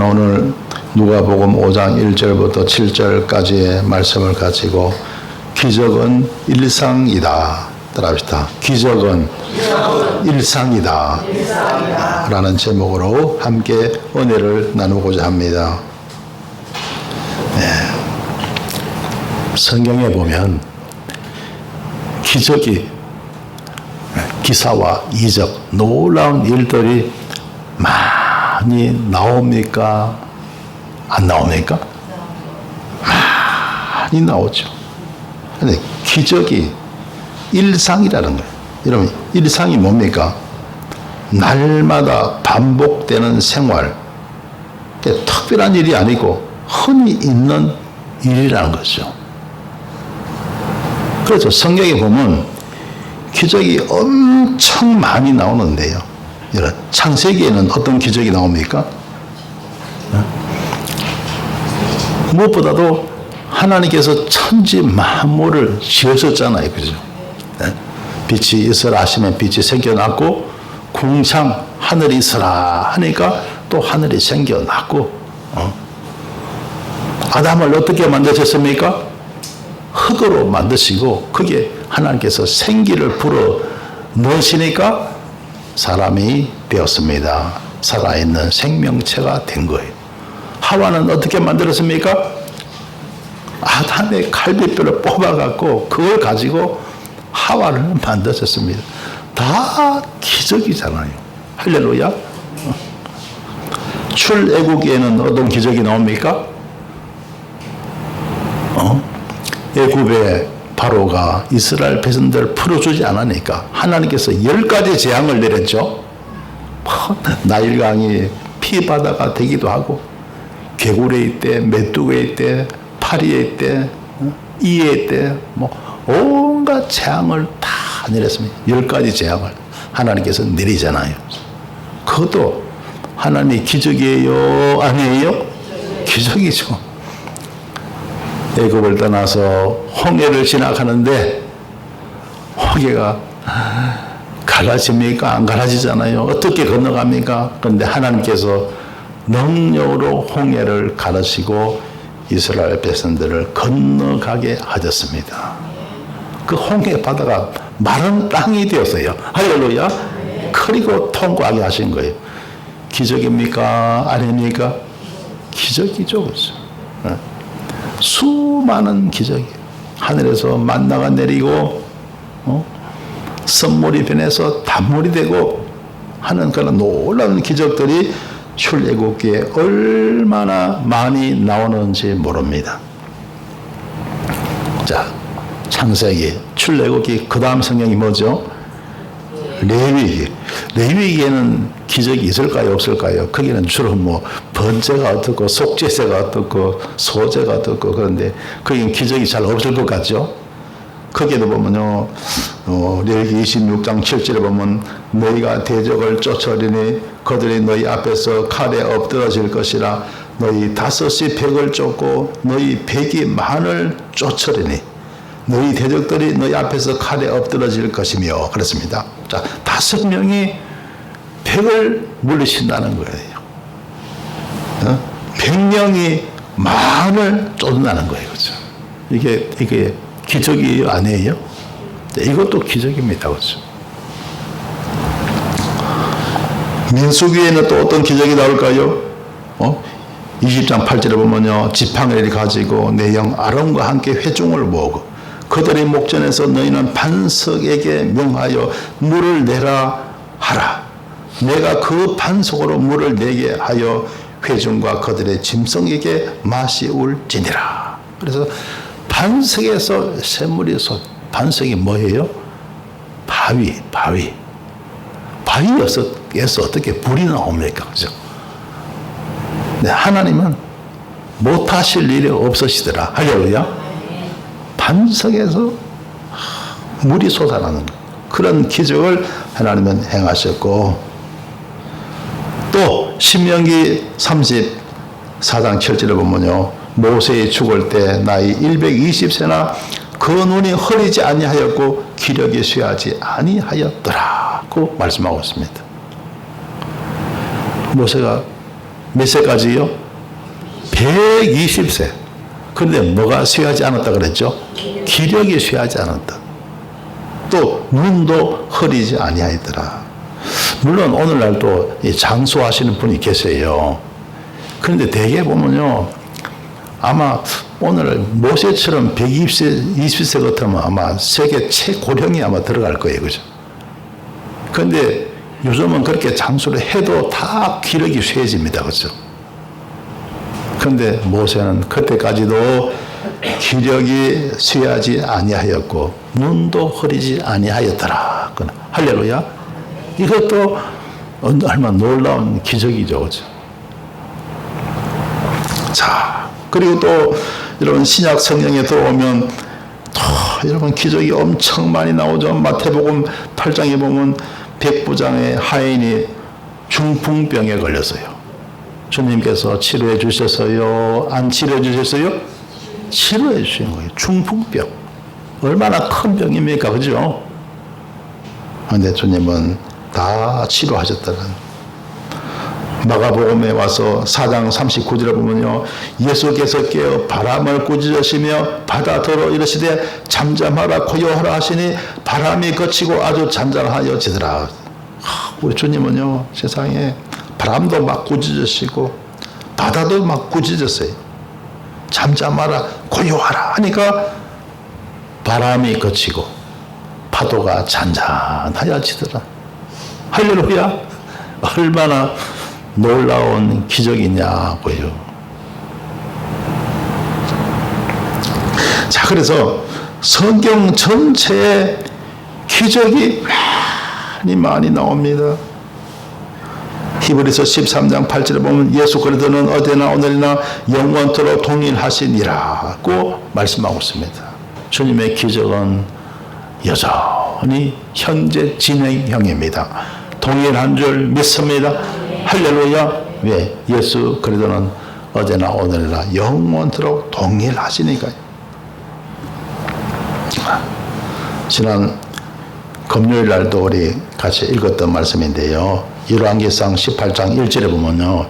저는 오늘 누가복음 5장 1절부터 7절까지의 말씀을 가지고 기적은 일상이다. 따라합시다. 기적은 일상이다. 라는 제목으로 함께 은혜를 나누고자 합니다. 성경에 보면 기적이, 기사와 이적, 놀라운 일들이 많이 나옵니까? 안 나옵니까? 많이 나오죠. 근데 기적이 일상이라는 거예요. 여러분, 일상이 뭡니까? 날마다 반복되는 생활. 특별한 일이 아니고 흔히 있는 일이라는 거죠. 그래서 성경에 보면 기적이 엄청 많이 나오는데요. 창세기에는 어떤 기적이 나옵니까? 무엇보다도 하나님께서 천지 만물을 지으셨잖아요. 그죠? 빛이 있으라 하시면 빛이 생겨났고, 궁창 하늘이 있으라 하니까 또 하늘이 생겨났고, 아담을 어떻게 만드셨습니까? 흙으로 만드시고 거기에 하나님께서 생기를 불어 넣으시니까 사람이 되었습니다. 살아있는 생명체가 된 거예요. 하와는 어떻게 만들었습니까? 아담의 갈비뼈를 뽑아갖고 그걸 가지고 하와를 만드셨습니다. 다 기적이잖아요. 할렐루야. 출애굽기에는 어떤 기적이 나옵니까? 애굽의 바로가 이스라엘 백성들을 풀어주지 않으니까 하나님께서 10가지 재앙을 내렸죠. 나일강이 피바다가 되기도 하고, 개구리에 있대, 메뚜기에 있대, 파리에 있대, 이에 있대, 온갖 재앙을 다 내렸습니다. 10가지 재앙을 하나님께서 내리잖아요. 그것도 하나님의 기적이에요? 아니에요? 기적이죠. 애굽을 떠나서 홍해를 지나가는데 홍해가 갈라집니까? 안 갈라지잖아요. 어떻게 건너갑니까? 그런데 하나님께서 능력으로 홍해를 가르시고 이스라엘 백성들을 건너가게 하셨습니다. 그 홍해 바다가 마른 땅이 되었어요. 할렐루야. 그리고 통과하게 하신 거예요. 기적입니까? 아닙니까? 기적이죠. 그렇죠? 수많은 기적이, 하늘에서 만나가 내리고 선물이 변해서 단물이 되고 하는 그런 놀라운 기적들이 출애굽기에 얼마나 많이 나오는지 모릅니다. 자, 창세기, 출애굽기, 그 다음 성경이 뭐죠? 레위기. 레위기에는 기적이 있을까요? 없을까요? 거기는 주로 번제가 어떻고, 속죄제가 어떻고, 소제가 어떻고, 그런데 거기는 기적이 잘 없을 것 같죠? 거기에도 보면요, 레위기 26장 7절에 보면 너희가 대적을 쫓으리니 그들이 너희 앞에서 칼에 엎드러질 것이라. 너희 5이 100을 쫓고 너희 100이 만을 쫓으리니 너희 대적들이 너희 앞에서 칼에 엎드러질 것이며. 그렇습니다. 자, 5명이 100을 물리친다는 거예요. 100명이 만을 쫓는다는 거예요. 그렇죠? 이게 기적이 아니에요? 이것도 기적입니다. 그렇죠? 민수기에는 또 어떤 기적이 나올까요? 20장 8절에 보면요, 지팡이를 가지고 내 영 아론과 함께 회중을 모으고 그들의 목전에서 너희는 반석에게 명하여 물을 내라 하라. 내가 그 반석으로 물을 내게 하여 회중과 그들의 짐승에게 마시울지니라. 그래서 반석에서 샘물이 반석이 뭐예요? 바위에서 어떻게 불이 나옵니까? 그죠? 네, 하나님은 못하실 일이 없으시더라. 할렐루야. 반석에서 물이 솟아나는 그런 기적을 하나님은 행하셨고, 또 신명기 34장 7절에 보면요, 모세의 죽을 때 나이 120세나 그 눈이 흐리지 아니하였고 기력이 쇠하지 아니하였더라고 말씀하고 있습니다. 모세가 몇 세까지요? 120세. 그런데 뭐가 쇠하지 않았다 그랬죠? 기력이 쇠하지 않았다. 또 눈도 흐리지 아니하였더라. 물론 오늘날도 장수하시는 분이 계세요. 그런데 대개 보면요, 아마 오늘 모세처럼 120세 같으면 아마 세계 최고령이 아마 들어갈 거예요. 그죠? 그런데 요즘은 그렇게 장수를 해도 다 기력이 쇠해집니다. 그죠? 그런데 모세는 그때까지도 기력이 쇠하지 아니하였고 눈도 흐리지 아니하였더라. 할렐루야. 이것도 얼마나 놀라운 기적이죠. 그죠? 자, 그리고 또 여러분 신약 성경에 들어오면 또 여러분 기적이 엄청 많이 나오죠. 마태복음 8장에 보면 백부장의 하인이 중풍병에 걸렸어요. 주님께서 치료해 주셨어요? 안 치료해 주셨어요? 치료해 주신 거예요. 중풍병. 얼마나 큰 병입니까? 그죠? 그런데 주님은 다 치료하셨다는. 마가복음에 와서 4장 39절에 보면요, 예수께서 깨어 바람을 꾸짖으시며 바다더러 이르시되 잠잠하라 고요하라 하시니 바람이 그치고 아주 잔잔하여지더라. 우리 주님은요, 세상에 바람도 막 꾸짖으시고 바다도 막 꾸짖으세요. 잠잠하라 고요하라 하니까 바람이 그치고 파도가 잔잔하여지더라. 할렐루야. 얼마나 놀라운 기적이냐고요. 자, 그래서 성경 전체에 기적이 많이 나옵니다. 히브리서 13장 8절에 보면 예수 그리스도는 어제나 오늘이나 영원토록 동일하시니라고 말씀하고 있습니다. 주님의 기적은 여전히 현재 진행형입니다. 동일한 줄 믿습니다. 할렐루야. 왜? 예수 그리스도는 어제나 오늘이나 영원토록 동일하시니까요. 지난 금요일 날도 우리 같이 읽었던 말씀인데요. 열왕기상 18장 1절에 보면요,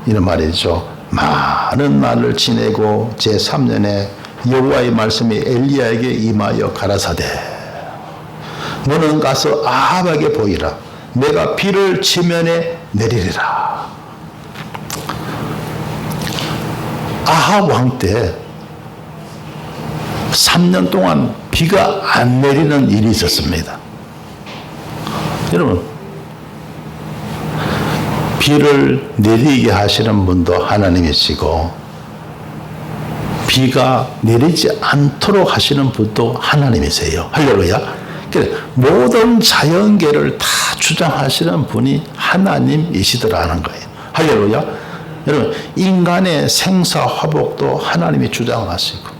이런 말이죠. 많은 날을 지내고 제3년에 여호와의 말씀이 엘리야에게 임하여 가라사대 너는 가서 아합에게 보이라. 내가 비를 지면에 내리리라. 아합 왕 때 3년 동안 비가 안 내리는 일이 있었습니다. 여러분, 비를 내리게 하시는 분도 하나님이시고 비가 내리지 않도록 하시는 분도 하나님이세요. 할렐루야. 모든 자연계를 다 주장하시는 분이 하나님이시더라는 거예요. 할렐루야. 여러분, 인간의 생사화복도 하나님이 주장하시고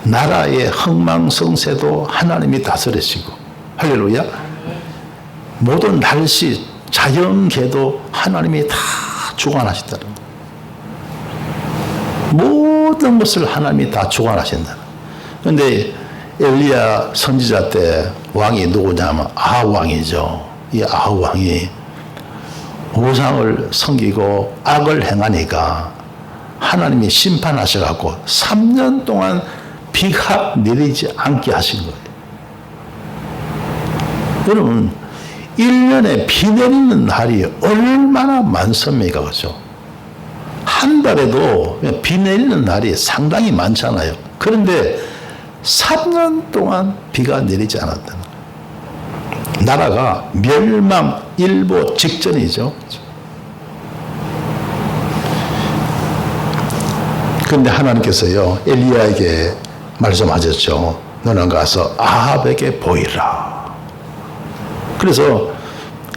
나라의 흥망성쇠도 하나님이 다스리시고, 할렐루야. 모든 날씨, 자연계도 하나님이 다 주관하시다는 거예요. 모든 것을 하나님이 다 주관하신다. 그런데 엘리야 선지자 때 왕이 누구냐면 아합 왕이죠. 이 아합 왕이 우상을 섬기고 악을 행하니까 하나님이 심판하셔갖고 3년 동안 비가 내리지 않게 하신 거예요. 여러분, 1년에 비 내리는 날이 얼마나 많습니까? 그죠? 한 달에도 비 내리는 날이 상당히 많잖아요. 그런데 3년 동안 비가 내리지 않았다는 거예요. 나라가 멸망일보 직전이죠. 그런데 하나님께서요, 엘리야에게 말씀하셨죠. 너는 가서 아합에게 보이라. 그래서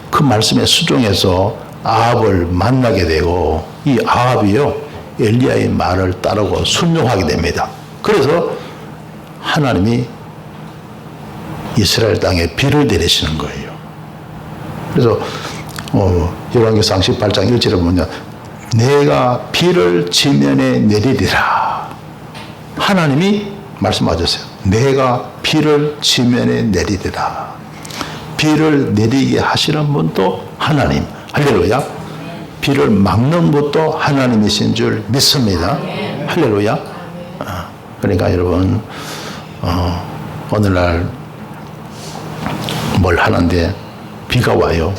그 말씀에 수종해서 아합을 만나게 되고 이 아합이요, 엘리야의 말을 따르고 순종하게 됩니다. 그래서 하나님이 이스라엘 땅에 비를 내리시는 거예요. 그래서 열왕기상 18장 1절에 보면 내가 비를 지면에 내리리라. 하나님이 말씀하셨어요. 내가 비를 지면에 내리리라. 비를 내리게 하시는 분도 하나님. 할렐루야. 비를 막는 것도 하나님이신 줄 믿습니다. 할렐루야. 그러니까 여러분 오늘날 뭘 하는데 비가 와요.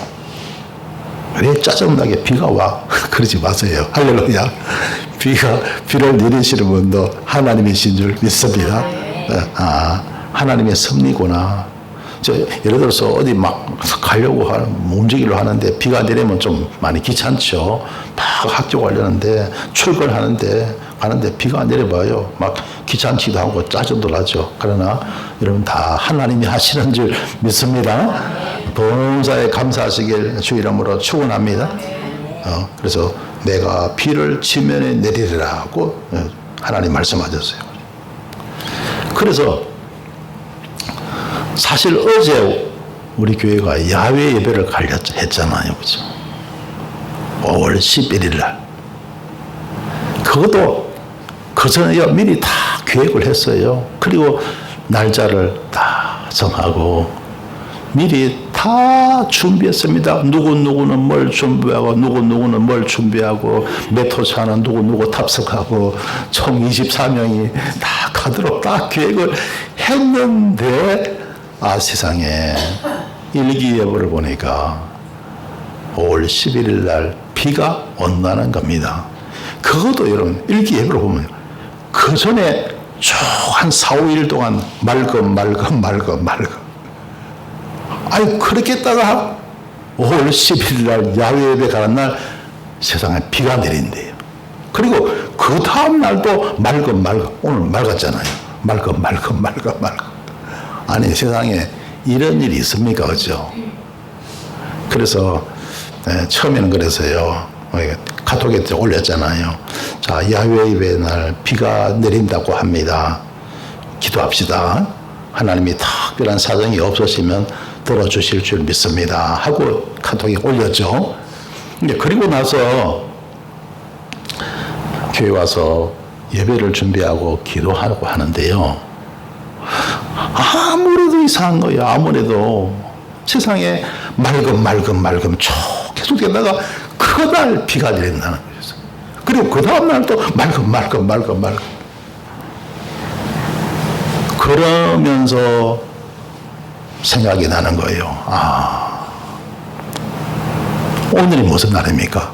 왜 짜증나게 비가 와? 그러지 마세요. 할렐루야. 비를 내리시는 분도 하나님이신 줄 믿습니다. 하나님의 섭리구나. 예를 들어서 어디 막 가려고 움직이려고 하는데 비가 내리면 좀 많이 귀찮죠. 막 학교 가려는데 출근하는데 가는데 비가 내려봐요. 막 귀찮기도 하고 짜증도 나죠. 그러나 여러분 다 하나님이 하시는 줄 믿습니다. 봉사에 감사하시길 주 이름으로 축원합니다. 그래서 내가 비를 지면에 내리리라 하고 하나님 말씀하셨어요. 그래서 사실 어제 우리 교회가 야외 예배를 했잖아요. 그죠? 5월 11일 날. 그것도 그 전에 미리 다 계획을 했어요. 그리고 날짜를 다 정하고 미리 다 준비했습니다. 누구는 뭘 준비하고 누구는 뭘 준비하고 몇 호차는 누구 탑승하고 총 24명이 다 가도록 다 계획을 했는데 세상에 일기예보를 보니까 5월 11일 날 비가 온다는 겁니다. 그것도 여러분 일기예보를 보면 그 전에 쭉 한 4, 5일 동안 맑음. 아니 그렇게 했다가 5월 11일 날 야외 예배 가는 날 세상에 비가 내린대요. 그리고 그 다음 날도 맑음. 오늘 맑았잖아요. 맑음. 아니 세상에 이런 일이 있습니까? 그죠? 그래서 처음에는 그래서요. 카톡에 올렸잖아요. 자, 야외 예배 날 비가 내린다고 합니다. 기도합시다. 하나님이 특별한 사정이 없으시면 들어주실 줄 믿습니다. 하고 카톡에 올렸죠. 근데 그리고 나서 교회 와서 예배를 준비하고 기도하고 하는데요. 아무래도 이상한 거예요. 아무래도 세상에 맑음 쭉 계속되다가 그날 비가 내린다는 거예요. 그리고 그 다음날 또 맑음. 그러면서 생각이 나는 거예요. 오늘이 무슨 날입니까?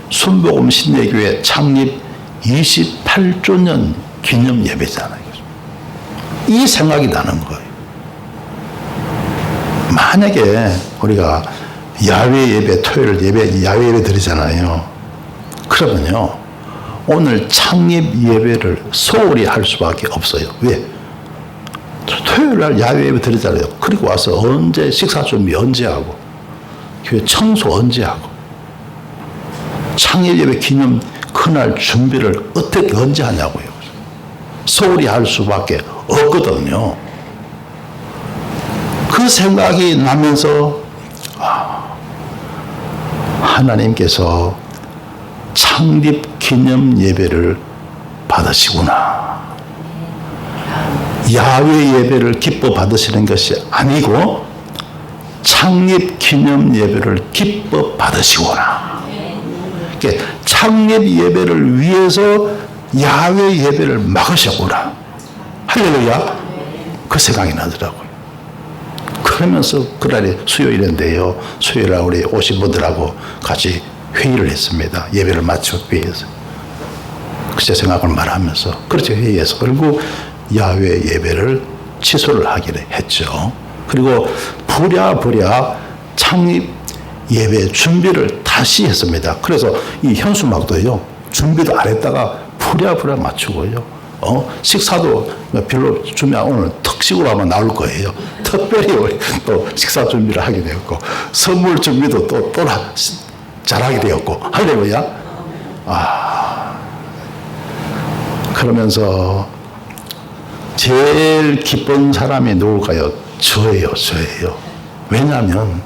순복음 신대교회 창립 28주년 기념 예배잖아요. 이 생각이 나는 거예요. 만약에 우리가 야외 예배, 토요일 야외 예배 드리잖아요. 그러면요, 오늘 창립 예배를 소홀히 할 수밖에 없어요. 왜? 토요일 날 야외 예배 드리잖아요. 그리고 와서 언제 식사 준비 언제 하고, 교회 청소 언제 하고, 창립 예배 기념 그날 준비를 어떻게 언제 하냐고요. 소홀히 할 수밖에 없거든요. 그 생각이 나면서 하나님께서 창립 기념 예배를 받으시구나. 야외 예배를 기뻐 받으시는 것이 아니고 창립 기념 예배를 기뻐 받으시구나. 그러니까 창립 예배를 위해서 야외 예배를 막으셨구나. 할렐루야. 그 생각이 나더라고요. 그러면서 그날이 수요일인데요. 수요일날 우리 오신 분들하고 같이 회의를 했습니다. 예배를 마치기 위해서. 제 생각을 말하면서. 그렇죠. 회의해서. 그리고 야외 예배를 취소를 하기로 했죠. 그리고 부랴부랴 창립 예배 준비를 다시 했습니다. 그래서 이 현수막도요. 준비도 안 했다가 부랴부랴 맞추고요. 식사도 별로 준비 안, 오늘 특식으로 아마 나올 거예요. 특별히 우리 또 식사 준비를 하게 되었고, 선물 준비도 또 잘하게 되었고, 할렐루야. 그러면서 제일 기쁜 사람이 누굴까요? 저예요. 왜냐하면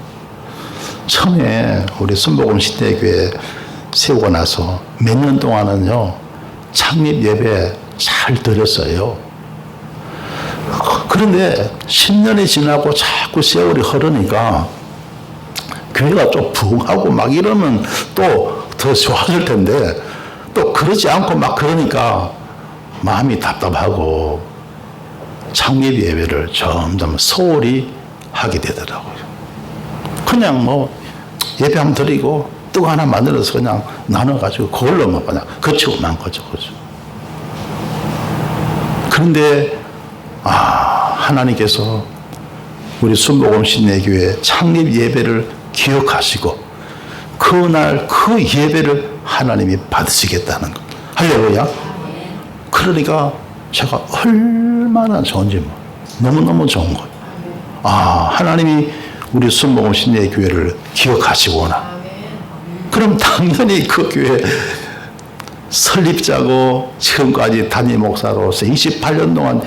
처음에 우리 순복음 신대교회 세우고 나서 몇 년 동안은요, 창립 예배 잘 드렸어요. 그런데 10년이 지나고 자꾸 세월이 흐르니까 교회가 좀 부흥하고 막 이러면 또 더 좋아질 텐데 또 그러지 않고 막 그러니까 마음이 답답하고 창립 예배를 점점 소홀히 하게 되더라고요. 그냥 뭐 예배 한번 드리고 떡 하나 만들어서 그냥 나눠가지고 그걸로만 그냥 거치고 만 거죠. 그죠? 그런데 하나님께서 우리 순복음 신내교회 창립 예배를 기억하시고 그날 그 예배를 하나님이 받으시겠다는 것. 할렐루야. 그러니까 제가 얼마나 좋은지 너무너무 좋은 거예요. 하나님이 우리 순복음 신내교회를 기억하시구나. 그럼 당연히 그 교회 설립자고 지금까지 담임 목사로서 28년 동안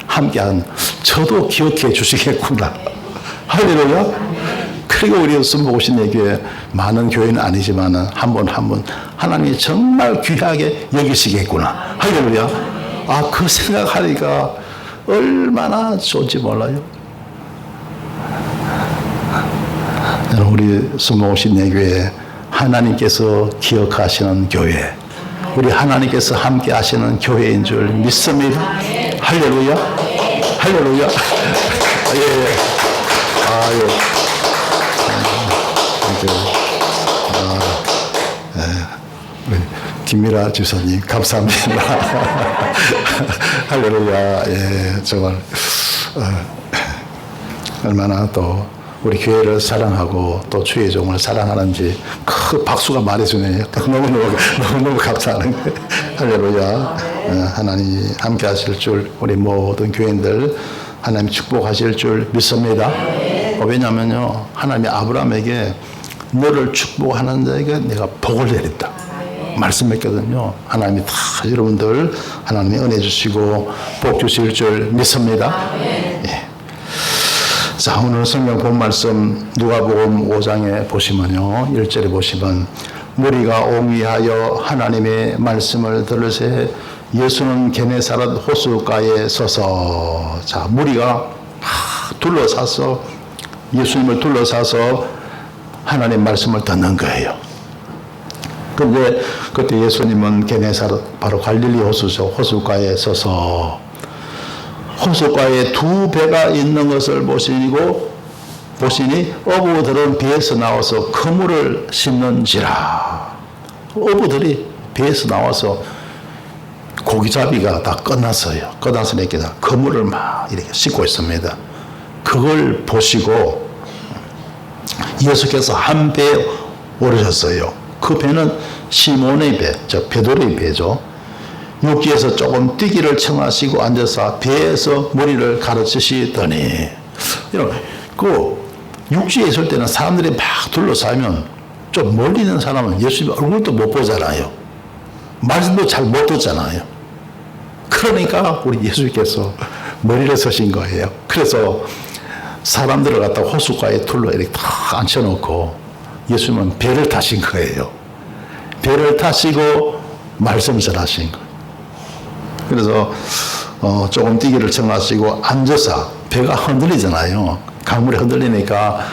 함께한 저도 기억해 주시겠구나. 할렐루야. 그리고 우리 순복음 신내교회 많은 교회는 아니지만 한 분 한 분 하나님이 정말 귀하게 여기시겠구나. 할렐루야. 그 생각하니까 얼마나 좋은지 몰라요. 우리 순복음 신내교회 하나님께서 기억하시는 교회, 우리 하나님께서 함께 하시는 교회인 줄 믿습니다. 할렐루야. 할렐루야. 김미라 집사님 감사합니다. 할렐루야. 정말 얼마나 또 우리 교회를 사랑하고 또 주의 종을 사랑하는지 그 박수가 말해주네요. 너무너무 감사하는 거예요. 할렐루야. 하나님 함께 하실 줄 우리 모든 교인들 하나님 축복하실 줄 믿습니다. 왜냐하면요, 하나님이 아브라함에게 너를 축복하는 자에게 내가 복을 내린다 말씀했거든요. 하나님이 다 여러분들 하나님이 은혜 주시고 복 주실 줄 믿습니다. 자, 오늘 성경 본 말씀 누가복음 5장에 보시면요, 1절에 보시면 무리가 옹이하여 하나님의 말씀을 들으세 예수는 게네사렛 호숫가에 서서, 자, 무리가 둘러싸서 예수님을 둘러싸서 하나님 말씀을 듣는 거예요. 그런데 그때 예수님은 게네사렛 바로 갈릴리 호숫가에 서서 호숫가에 두 배가 있는 것을 보시니 어부들은 배에서 나와서 그물을 싣는지라. 어부들이 배에서 나와서 고기잡이가 다 끝났어요. 끝났으니까 그물을 막 이렇게 싣고 있습니다. 그걸 보시고 예수께서 한 배에 오르셨어요. 그 배는 시몬의 배, 베드로의 배죠. 육지에서 조금 뛰기를 청하시고 앉아서 배에서 머리를 가르치시더니, 그 육지에 있을 때는 사람들이 막 둘러싸면 좀 멀리 있는 사람은 예수님 얼굴도 못 보잖아요. 말씀도 잘 못 듣잖아요. 그러니까 우리 예수님께서 머리를 서신 거예요. 그래서 사람들을 갖다 호숫가에 둘러 이렇게 다 앉혀놓고 예수님은 배를 타신 거예요. 배를 타시고 말씀 전하신 거예요. 그래서 조금 뛰기를 청하시고 앉아서 배가 흔들리잖아요. 강물이 흔들리니까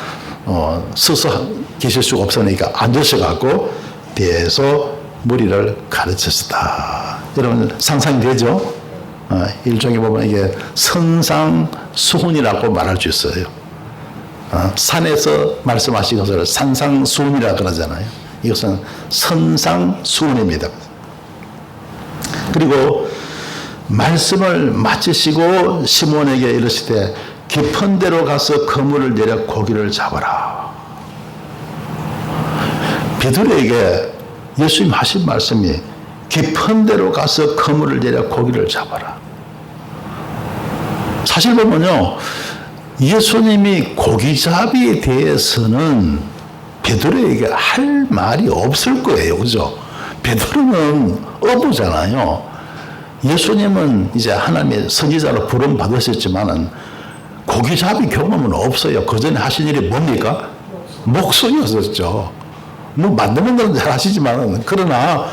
서서 계실 수가 없으니까 앉으셔 갖고 배에서 무리를 가르쳤다. 여러분 상상이 되죠? 일종의 보면 이게 선상수훈이라고 말할 수 있어요. 산에서 말씀하신 것을 산상수훈이라고 그러잖아요. 이것은 선상수훈입니다. 그리고 말씀을 마치시고 시몬에게 이르시되 깊은 데로 가서 그물을 내려 고기를 잡아라. 베드로에게 예수님 하신 말씀이 깊은 데로 가서 그물을 내려 고기를 잡아라. 사실 보면요, 예수님이 고기잡이에 대해서는 베드로에게 할 말이 없을 거예요. 그죠? 베드로는 어부잖아요. 예수님은 이제 하나님의 선지자로 부름 받으셨지만은 고기잡이 경험은 없어요. 그 전에 하신 일이 뭡니까? 목수였었죠. 뭐 만드는 건 잘 하시지만은, 그러나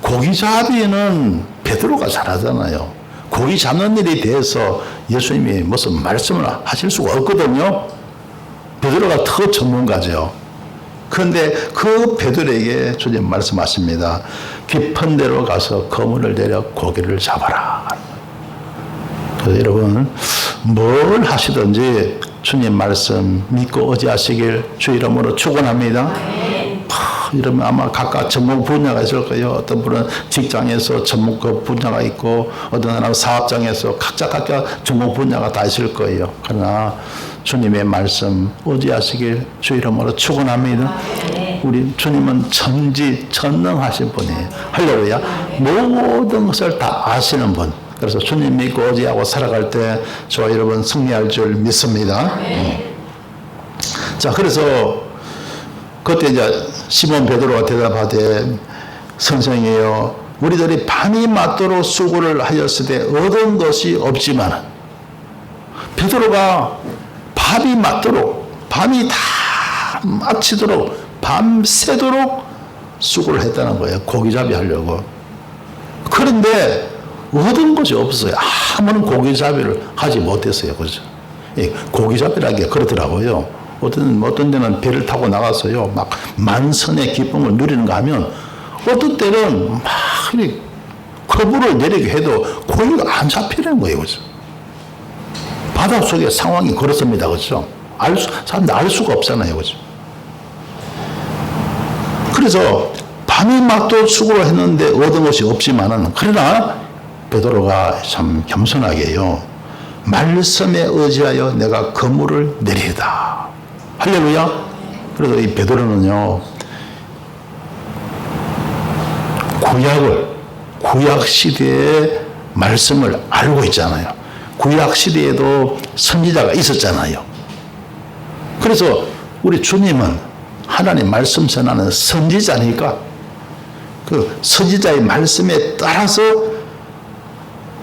고기잡이는 베드로가 잘하잖아요. 고기 잡는 일에 대해서 예수님이 무슨 말씀을 하실 수가 없거든요. 베드로가 더 전문가죠. 그런데 그 베드로에게 주님 말씀하십니다. 깊은 데로 가서 그물을 내려 고기를 잡아라. 그래서 여러분 뭘 하시든지 주님 말씀 믿고 의지하시길 주 이름으로 축원합니다. 이러면 아마 각각 전문 분야가 있을 거예요. 어떤 분은 직장에서 전문 분야가 있고 어떤 사람은 사업장에서 각자 전문 분야가 다 있을 거예요. 그러나 주님의 말씀 의지하시길 주 이름으로 축원합니다. 우리 주님은 전지전능하신 분이에요. 할렐루야. 모든 것을 다 아시는 분. 그래서 주님 믿고 의지하고 살아갈 때 저와 여러분 승리할 줄 믿습니다. 자, 그래서 그때 이제 시몬 베드로가 대답하되 선생이여 우리들이 밤이 맞도록 수고를 하였을 때 얻은 것이 없지만 베드로가 밤이 맞도록 밤이 다 마치도록 밤새도록 수고를 했다는 거예요. 고기잡이 하려고. 그런데 얻은 것이 없어요. 아무런 고기잡이를 하지 못했어요. 그죠? 고기잡이라는 게 그렇더라고요. 어떤 데는 배를 타고 나가서요, 막 만선의 기쁨을 누리는가 하면, 어떤 때는 막, 커브를 내리게 해도 고기가 안 잡히는 거예요. 그죠? 바닷속의 상황이 그렇습니다. 그죠? 사람들 알 수가 없잖아요. 그죠? 그래서 밤이 맞도 수고를 했는데 얻은 것이 없지만은, 그러나 베드로가 참 겸손하게요, 말씀에 의지하여 내가 그물을 내리다. 할렐루야. 그래서 이 베드로는요, 구약 시대의 말씀을 알고 있잖아요. 구약 시대에도 선지자가 있었잖아요. 그래서 우리 주님은 하나님 말씀 전하는 선지자니까 그 선지자의 말씀에 따라서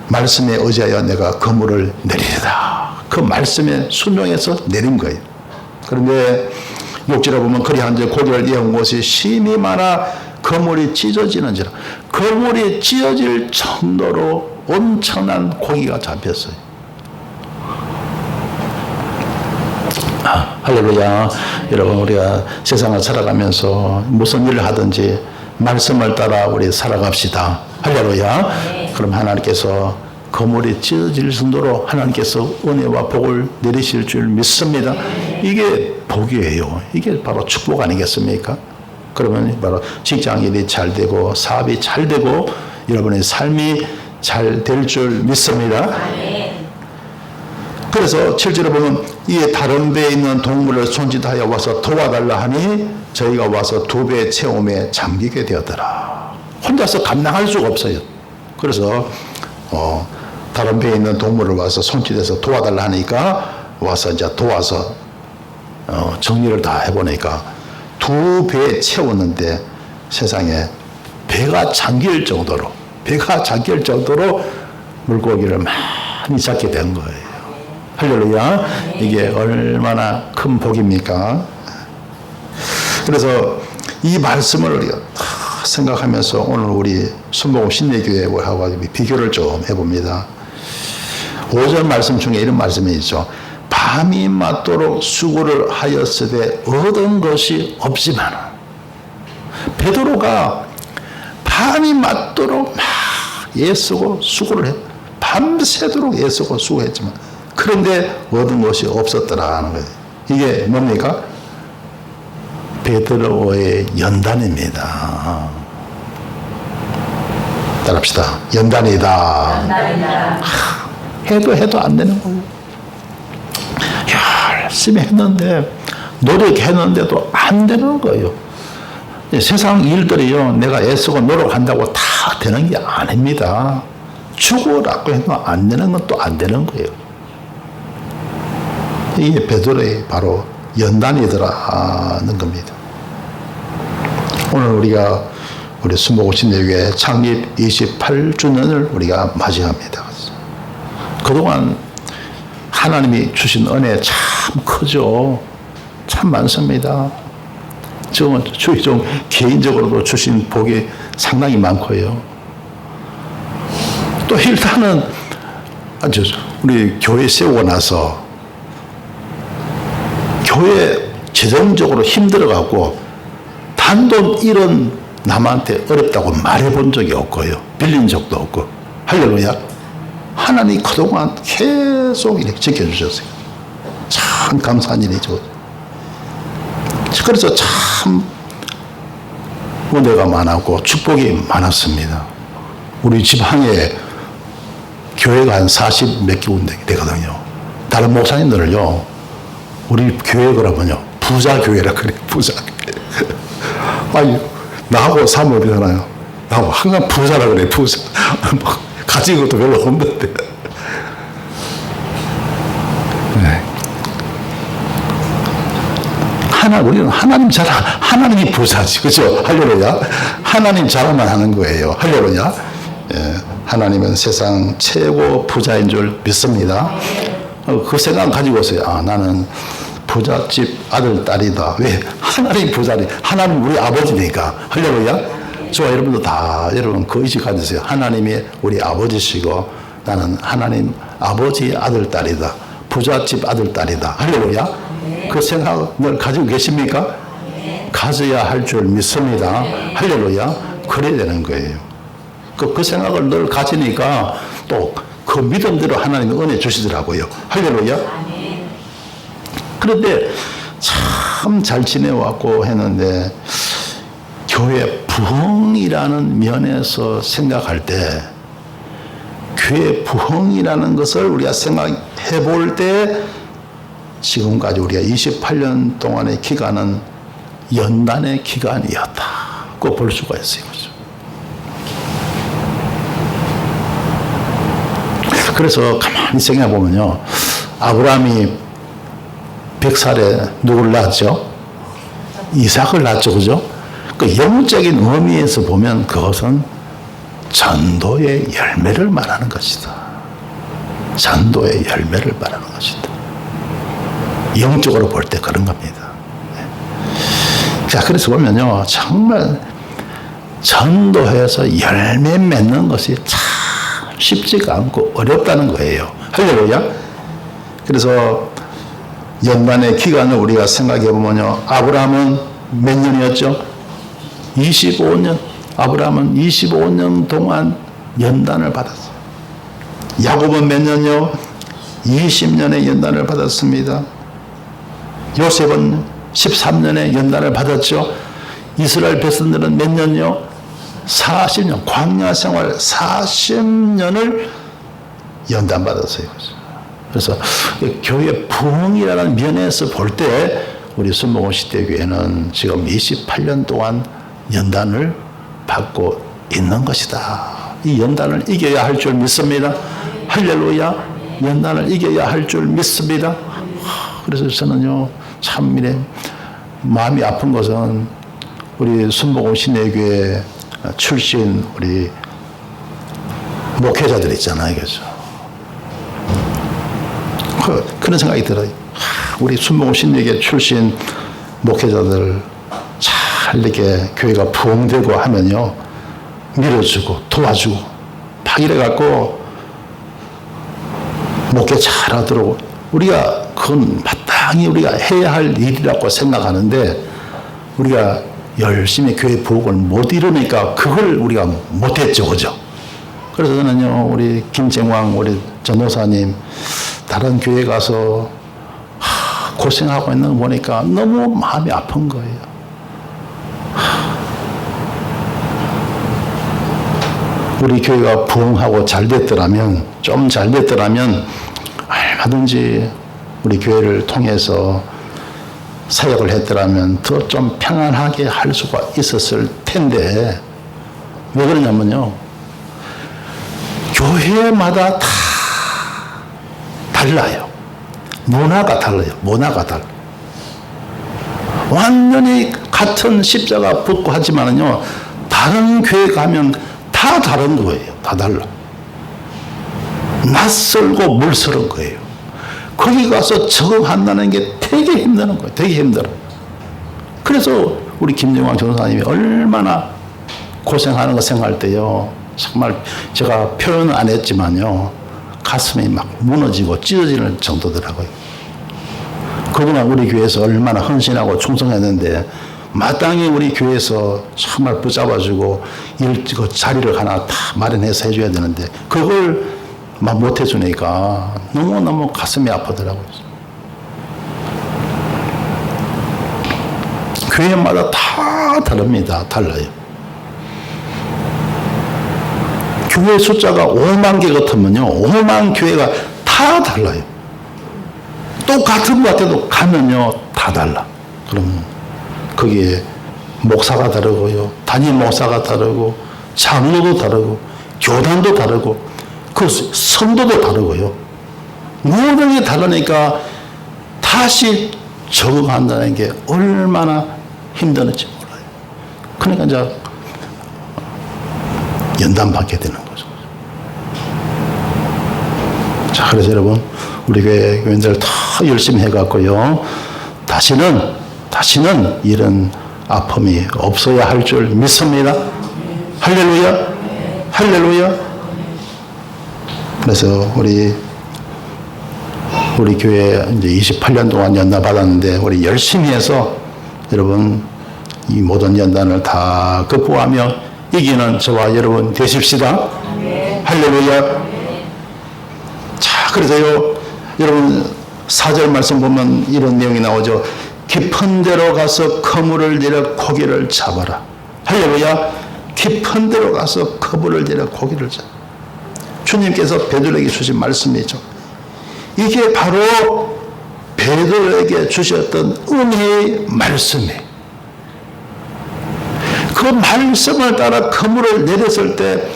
말씀에 의지하여 내가 그물을 내리리다. 그 말씀에 순종해서 내린 거예요. 그런데 6절에 보면 그리한즉 고기를 이은 곳이 심히 많아 그물이 찢어지는지라. 그물이 찢어질 정도로 엄청난 고기가 잡혔어요. 할렐루야. 여러분 우리가 세상을 살아가면서 무슨 일을 하든지 말씀을 따라 우리 살아갑시다. 할렐루야. 그럼 하나님께서 그물이 찢어질 정도로 하나님께서 은혜와 복을 내리실 줄 믿습니다. 이게 복이에요. 이게 바로 축복 아니겠습니까? 그러면 바로 직장일이 잘 되고 사업이 잘 되고 여러분의 삶이 잘 될 줄 믿습니다. 그래서 7절에 보면 이에 다른 배에 있는 동물을 손짓하여 와서 도와달라 하니 저희가 와서 2배 체험에 잠기게 되었더라. 혼자서 감당할 수가 없어요. 그래서 다른 배에 있는 동물을 와서 손짓해서 도와달라 하니까 와서 이제 도와서 정리를 다 해보니까 2배 채웠는데 세상에 배가 잠길 정도로 물고기를 많이 잡게 된 거예요. 할렐루야. 이게 얼마나 큰 복입니까? 그래서 이 말씀을 우리가 생각하면서 오늘 우리 순복음 신례교회하고 비교를 좀 해봅니다. 5절 말씀 중에 이런 말씀이 있죠. 밤이 맞도록 수고를 하였으되 얻은 것이 없지만 베드로가 밤이 맞도록 막 애쓰고 수고를 해 밤새도록 애쓰고 수고했지만 그런데 얻은 것이 없었더라는 거예요. 이게 뭡니까? 베드로의 연단입니다. 따라합시다. 연단이다. 해도 안 되는 거예요. 열심히 했는데 노력했는데도 안 되는 거예요. 세상 일들이요, 내가 애쓰고 노력한다고 다 되는 게 아닙니다. 죽으라고 해도 안 되는 건 또 안 되는 거예요. 이게 베드로의 바로 연단이더라는 겁니다. 오늘 우리가 우리 순복음 신례교회 창립 28주년을 우리가 맞이합니다. 그동안 하나님이 주신 은혜 참 크죠. 참 많습니다. 좀 개인적으로도 주신 복이 상당히 많고요. 또 일단은 우리 교회 세우고 나서 교회 재정적으로 힘들어갖고 잔돈 1원 남한테 어렵다고 말해본 적이 없고요. 빌린 적도 없고. 할렐루야. 하나님 그동안 계속 이렇게 지켜주셨어요. 참 감사한 일이죠. 그래서 참 은혜가 많았고 축복이 많았습니다. 우리 집 항에 교회가 한 40 몇 군데 되거든요. 다른 목사님들은요, 우리 교회 그러면요, 부자 교회라 그래요, 부자. 아니, 나하고 사모되잖아요. 나하고 항상 부자라 그래, 부자. 가진 것도 별로 없는데. 네. 우리는 하나님 자랑, 하나님이 부자지. 그죠? 할렐루야. 하나님 자랑만 하는 거예요. 할렐루야. 예, 하나님은 세상 최고 부자인 줄 믿습니다. 그 생각 가지고 있어요. 아, 나는 부잣집 아들, 딸이다. 왜? 하나님 부자니. 하나님 우리 아버지니까. 할렐루야. 저와 여러분도 다 여러분 그 의식 가지세요. 하나님이 우리 아버지시고 나는 하나님 아버지 아들, 딸이다. 부잣집 아들, 딸이다. 할렐루야. 그 생각을 가지고 계십니까? 가져야 할 줄 믿습니다. 할렐루야. 그래야 되는 거예요. 그 생각을 늘 가지니까 또 그 믿음대로 하나님이 은혜 주시더라고요. 할렐루야. 그런데 참 잘 지내왔고 했는데 교회 부흥이라는 면에서 생각할 때 교회 부흥이라는 것을 우리가 생각해 볼 때 지금까지 우리가 28년 동안의 기간은 연단의 기간이었다고 볼 수가 있어요. 그래서 가만히 생각해 보면요, 아브라함이 100살에 누굴 낳았죠? 이삭을 낳았죠, 그죠? 그 영적인 의미에서 보면 그것은 전도의 열매를 말하는 것이다. 전도의 열매를 말하는 것이다. 영적으로 볼 때 그런 겁니다. 자, 그래서 보면요, 정말 전도해서 열매 맺는 것이 참 쉽지가 않고 어렵다는 거예요. 할렐루야. 그래서 연단의 기간을 우리가 생각해 보면요, 아브라함은 몇 년이었죠? 25년. 아브라함은 25년 동안 연단을 받았어요. 야곱은 몇 년요? 20년의 연단을 받았습니다. 요셉은 13년의 연단을 받았죠. 이스라엘 백성들은 몇 년요? 40년, 광야 생활 40년을 연단받았어요. 그래서 교회 부흥이라는 면에서 볼 때 우리 순복음 시대교회는 지금 28년 동안 연단을 받고 있는 것이다. 이 연단을 이겨야 할 줄 믿습니다. 할렐루야. 연단을 이겨야 할 줄 믿습니다. 그래서 저는요, 참 이래 마음이 아픈 것은 우리 순복음 신예교회 출신 우리 목회자들 있잖아요, 그죠? 그런 생각이 들어요. 우리 순복음 신예교회 출신 목회자들 잘 이렇게 교회가 부흥되고 하면요, 밀어주고 도와주고 막 이래갖고 목회 잘하도록 우리가 그건 마땅히 우리가 해야 할 일이라고 생각하는데 우리가 열심히 교회 부흥을 못 이루니까 그걸 우리가 못했죠, 그죠? 그래서 저는요, 우리 김정왕 우리 전도사님 다른 교회 가서 고생하고 있는 거 보니까 너무 마음이 아픈 거예요. 우리 교회가 부흥하고 잘 됐더라면, 좀 잘 됐더라면 얼마든지 우리 교회를 통해서 사역을 했더라면 더 좀 평안하게 할 수가 있었을 텐데, 왜 그러냐면요, 교회마다 다 달라요. 문화가 달라요. 문화가 달라요. 완전히 같은 십자가 붙고 하지만은요, 다른 교회 가면 다 다른 거예요. 다 달라. 낯설고 물스러운 거예요. 거기 가서 적응한다는 게 되게 힘드는 거예요. 되게 힘들어. 그래서 우리 김정환 전도사님이 얼마나 고생하는 거 생각할 때요, 정말 제가 표현은 안 했지만요, 가슴이 막 무너지고 찢어지는 정도더라고요. 그동안 우리 교회에서 얼마나 헌신하고 충성했는데 마땅히 우리 교회에서 정말 붙잡아주고 그 자리를 하나 다 마련해서 해줘야 되는데 그걸 막 못 해주니까 너무너무 가슴이 아프더라고요. 교회마다 다 다릅니다. 달라요. 교회 숫자가 5만 개 같으면요, 5만 교회가 다 달라요. 똑같은 것 같아도 가면요, 다 달라. 그러면 거기에 목사가 다르고요, 담임 목사가 다르고, 장로도 다르고, 교단도 다르고, 그 성도도 다르고요. 모든 게 다르니까 다시 적응한다는 게 얼마나 힘드는지 몰라요. 그러니까 이제 연단받게 되는 거죠. 자, 그래서 여러분, 우리 교인들 다 열심히 해갖고요, 다시는 이런 아픔이 없어야 할 줄 믿습니다. 할렐루야, 할렐루야. 그래서 우리 교회 이제 28년 동안 연단 받았는데 우리 열심히 해서 여러분 이 모든 연단을 다 극복하며 이기는 저와 여러분 되십시다. 할렐루야. 자, 그래서요, 여러분 4절 말씀 보면 이런 내용이 나오죠. 깊은 데로 가서 그물을 내려 고기를 잡아라. 할렐루야. 깊은 데로 가서 그물을 내려 고기를 잡아. 주님께서 베드로에게 주신 말씀이죠. 이게 바로 베드로에게 주셨던 은혜의 말씀이에요. 그 말씀을 따라 그물을 내렸을 때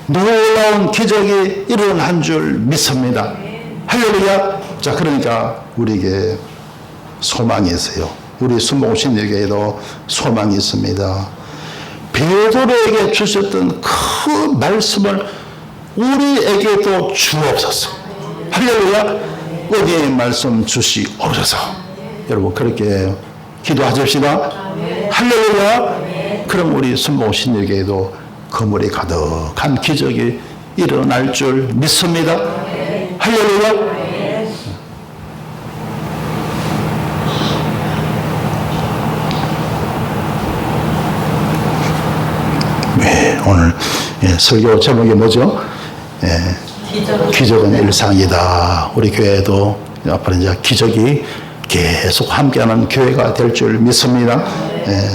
놀라운 기적이 일어난 줄 믿습니다. 할렐루야. 자, 그러니까 우리에게 소망이 있어요. 우리 순복음신학교에도 소망이 있습니다. 베드로에게 주셨던 그 말씀을 우리에게도 주옵소서. 할렐루야. 은혜의 말씀 주시옵소서. 여러분 그렇게 기도하십시다. 할렐루야. 그럼 우리 순복음신학교에도 그물이 가득한 기적이 일어날 줄 믿습니다. 할렐루야. 네, 오늘 설교 제목이 뭐죠? 기적은 일상이다. 우리 교회도 앞으로 이제 기적이 계속 함께하는 교회가 될 줄 믿습니다.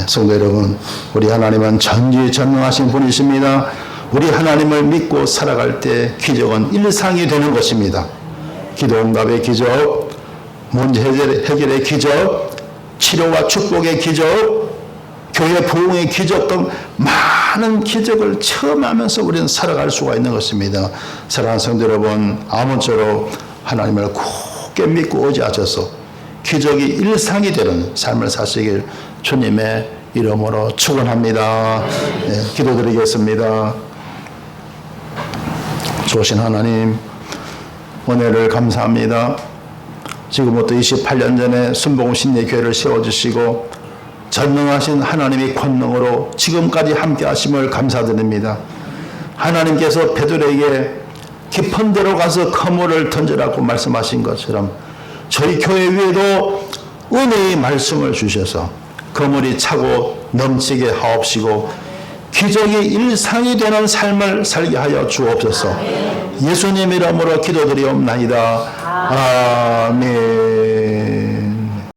성도 여러분, 우리 하나님은 전지전능하신 분이십니다. 우리 하나님을 믿고 살아갈 때 기적은 일상이 되는 것입니다. 기도 응답의 기적, 문제 해결의 기적, 치료와 축복의 기적, 교회 부흥의 기적 등 많은 기적을 체험하면서 우리는 살아갈 수가 있는 것입니다. 사랑하는 성도 여러분, 아무쪼록 하나님을 굳게 믿고 의지하셔서 기적이 일상이 되는 삶을 사시길 주님의 이름으로 축원합니다. 기도드리겠습니다. 좋으신 하나님, 은혜를 감사합니다. 지금부터 28년 전에 순복음신예교회를 세워주시고 전능하신 하나님의 권능으로 지금까지 함께 하심을 감사드립니다. 하나님께서 베드로에게 깊은 데로 가서 그물을 던지라고 말씀하신 것처럼 저희 교회 위에도 은혜의 말씀을 주셔서 그물이 차고 넘치게 하옵시고 기적이 일상이 되는 삶을 살게 하여 주옵소서. 예수님 이름으로 기도드리옵나이다. 아멘.